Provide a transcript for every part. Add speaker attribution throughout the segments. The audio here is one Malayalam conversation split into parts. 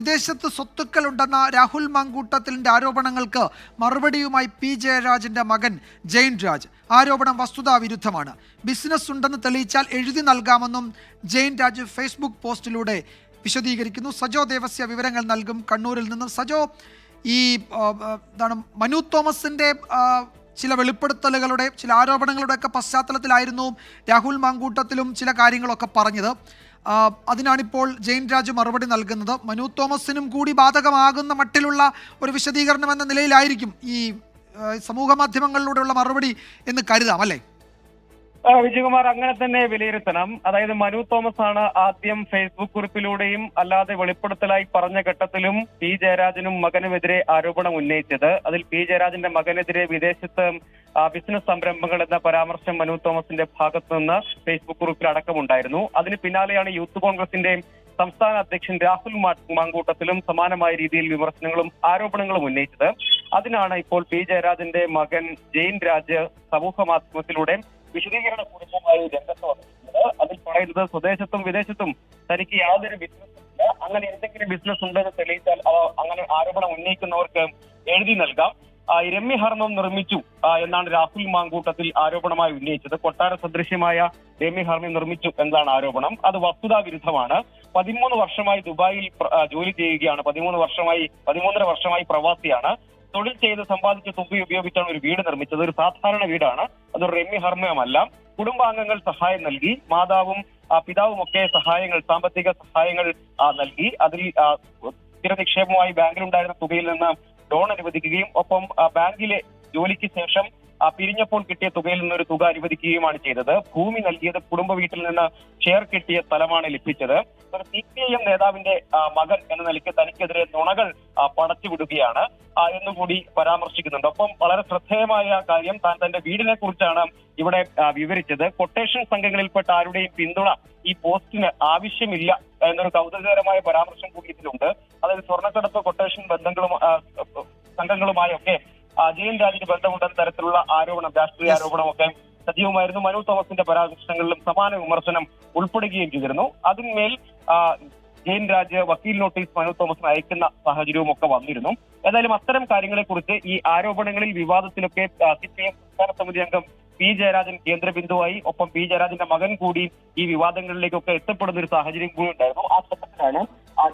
Speaker 1: വിദേശത്ത് സ്വത്തുക്കളുണ്ടെന്ന രാഹുൽ മാങ്കൂട്ടത്തിലിന്റെ ആരോപണങ്ങൾക്ക് മറുപടിയുമായി പി ജയരാജന്റെ മകൻ ജെയിൻ രാജ്. ആരോപണം വസ്തുതാവിരുദ്ധമാണ്. ബിസിനസ് ഉണ്ടെന്ന് തെളിയിച്ചാൽ എഴുതി നൽകാമെന്നും ജെയിൻ രാജ് ഫേസ്ബുക്ക് പോസ്റ്റിലൂടെ വിശദീകരിക്കുന്നു. സജോ ദേവസ്യ വിവരങ്ങൾ നൽകും കണ്ണൂരിൽ നിന്നും. സജോ, ഈ മനു തോമസിന്റെ ചില വെളിപ്പെടുത്തലുകളുടെ ചില ആരോപണങ്ങളുടെ ഒക്കെ പശ്ചാത്തലത്തിലായിരുന്നു രാഹുൽ മാങ്കൂട്ടത്തിലും ചില കാര്യങ്ങളൊക്കെ പറഞ്ഞത്. അതിനാണിപ്പോൾ ജെയിൻ രാജ് മറുപടി നൽകുന്നത്. മനു തോമസിനും കൂടി ബാധകമാകുന്ന മട്ടിലുള്ള ഒരു വിശദീകരണം എന്ന നിലയിലായിരിക്കും ഈ സമൂഹ മാധ്യമങ്ങളിലൂടെയുള്ള മറുപടി എന്ന് കരുതാം, അല്ലേ?
Speaker 2: വിജയകുമാർ, അങ്ങനെ തന്നെ വിലയിരുത്തണം. അതായത് മനു തോമസ് ആണ് ആദ്യം ഫേസ്ബുക്ക് കുറിപ്പിലൂടെയും അല്ലാതെ വെളിപ്പെടുത്തലായി പറഞ്ഞ ഘട്ടത്തിലും പി ജയരാജനും മകനുമെതിരെ ആരോപണം ഉന്നയിച്ചത്. അതിൽ പി ജയരാജന്റെ മകനെതിരെ വിദേശത്ത് ബിസിനസ് സംരംഭങ്ങൾ എന്ന പരാമർശം മനു തോമസിന്റെ ഭാഗത്തു നിന്ന് ഫേസ്ബുക്ക് കുറിപ്പിൽ അടക്കമുണ്ടായിരുന്നു. അതിന് പിന്നാലെയാണ് യൂത്ത് കോൺഗ്രസിന്റെ സംസ്ഥാന അധ്യക്ഷൻ രാഹുൽ മാങ്കൂട്ടത്തിലും സമാനമായ രീതിയിൽ വിമർശനങ്ങളും ആരോപണങ്ങളും ഉന്നയിച്ചത്. അതിനാണ് ഇപ്പോൾ പി ജയരാജന്റെ മകൻ ജെയിൻ രാജ് സമൂഹ മാധ്യമത്തിലൂടെ വിശദീകരണ കുറിപ്പുമായി രംഗത്ത് വന്നിട്ടുള്ളത്. അതിൽ പറയുന്നത് സ്വദേശത്തും വിദേശത്തും തനിക്ക് യാതൊരു ബിസിനസ്സും ഇല്ല. അങ്ങനെ എന്തെങ്കിലും ബിസിനസ് ഉണ്ടെന്ന് തെളിയിച്ചാൽ അങ്ങനെ ആരോപണം ഉന്നയിക്കുന്നവർക്ക് എഴുതി നൽകാം. രമ്യഹർമ്മം നിർമ്മിച്ചു എന്നാണ് രാഹുൽ മാങ്കൂട്ടത്തിൽ ആരോപണമായി ഉന്നയിച്ചത്. കൊട്ടാര സദൃശ്യമായ രമ്യഹർമ്മം നിർമ്മിച്ചു എന്നതാണ് ആരോപണം. അത് വസ്തുതാ വിരുദ്ധമാണ്. 13 വർഷമായി ദുബായിൽ ജോലി ചെയ്യുകയാണ്. 13 വർഷമായി പ്രവാസിയാണ്. തൊഴിൽ ചെയ്ത് സമ്പാദിച്ച തുക ഉപയോഗിച്ചാണ് ഒരു വീട് നിർമ്മിച്ചത്. ഒരു സാധാരണ വീടാണ്. അതൊരു രമ്യഹർമ്മയമല്ല. കുടുംബാംഗങ്ങൾ സഹായം നൽകി. മാതാവും പിതാവും ഒക്കെ സാമ്പത്തിക സഹായങ്ങൾ നൽകി. അതിൽ സ്ഥിര നിക്ഷേപമായി ബാങ്കിലുണ്ടായിരുന്ന തുകയിൽ നിന്ന് ലോൺ അനുവദിക്കുകയും ഒപ്പം ബാങ്കിലെ ജോലിക്ക് ശേഷം പിരിഞ്ഞപ്പോൾ കിട്ടിയ തുകയിൽ നിന്നൊരു തുക അനുവദിക്കുകയുമാണ് ചെയ്തത്. ഭൂമി നൽകിയത് കുടുംബ വീട്ടിൽ നിന്ന് ഷെയർ കിട്ടിയ സ്ഥലമാണ് ലഭിച്ചത്. ഒരു CPIM നേതാവിന്റെ മകൻ എന്ന നിലയ്ക്ക് തനിക്കെതിരെ നുണകൾ പടച്ചുവിടുകയാണ് എന്നുകൂടി പരാമർശിക്കുന്നുണ്ട്. ഒപ്പം വളരെ ശ്രദ്ധേയമായ കാര്യം, താൻ തന്റെ വീടിനെ കുറിച്ചാണ് ഇവിടെ വിവരിച്ചത്. കൊട്ടേഷൻ സംഘങ്ങളിൽപ്പെട്ട ആരുടെയും പിന്തുണ ഈ പോസ്റ്റിന് ആവശ്യമില്ല എന്നൊരു കൗതുകകരമായ പരാമർശം കൂടി ഇതിലുണ്ട്. അതായത് സ്വർണ്ണക്കടത്ത് കൊട്ടേഷൻ സംഘങ്ങളുമായൊക്കെ ജെയിൻ രാജിന് ബന്ധമുണ്ടെന്ന തരത്തിലുള്ള ആരോപണം, രാഷ്ട്രീയ ആരോപണമൊക്കെ സജീവമായിരുന്നു. മനു തോമസിന്റെ പരാമർശങ്ങളിലും സമാന വിമർശനം ഉൾപ്പെടുകയും ചെയ്തിരുന്നു. അതിന്മേൽ ജെയിൻ രാജ് വക്കീൽ നോട്ടീസ് മനു തോമസിന് അയക്കുന്ന സാഹചര്യവും ഒക്കെ വന്നിരുന്നു. ഏതായാലും അത്തരം കാര്യങ്ങളെ കുറിച്ച് ഈ ആരോപണങ്ങളിൽ വിവാദത്തിലൊക്കെ CPIM സംസ്ഥാന സമിതി അംഗം പി ജയരാജൻ കേന്ദ്രബിന്ദുവായി. ഒപ്പം പി ജയരാജന്റെ മകൻ കൂടി ഈ വിവാദങ്ങളിലേക്കൊക്കെ എത്തപ്പെടുന്ന ഒരു സാഹചര്യം കൂടി ഉണ്ടായിരുന്നു. ആ ഘട്ടത്തിലാണ്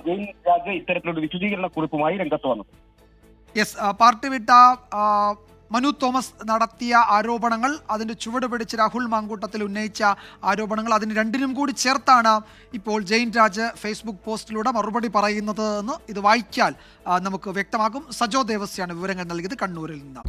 Speaker 2: ജെയിൻ രാജ് ഇത്തരത്തിലൊരു വിശദീകരണ കുറിപ്പുമായി രംഗത്ത് വന്നത്.
Speaker 1: പാർട്ടി വിട്ട മനു തോമസ് നടത്തിയ ആരോപണങ്ങൾ, അതിൻ്റെ ചുവട് പിടിച്ച് രാഹുൽ മാങ്കൂട്ടത്തിൽ ഉന്നയിച്ച ആരോപണങ്ങൾ, അതിന് രണ്ടിനും കൂടി ചേർത്താണ് ഇപ്പോൾ ജെയിൻ രാജ് ഫേസ്ബുക്ക് പോസ്റ്റിലൂടെ മറുപടി പറയുന്നത് എന്ന് ഇത് വായിച്ചാൽ നമുക്ക് വ്യക്തമാകും. സജോ ദേവസ്യാണ് വിവരങ്ങൾ നൽകിയത് കണ്ണൂരിൽ നിന്ന്.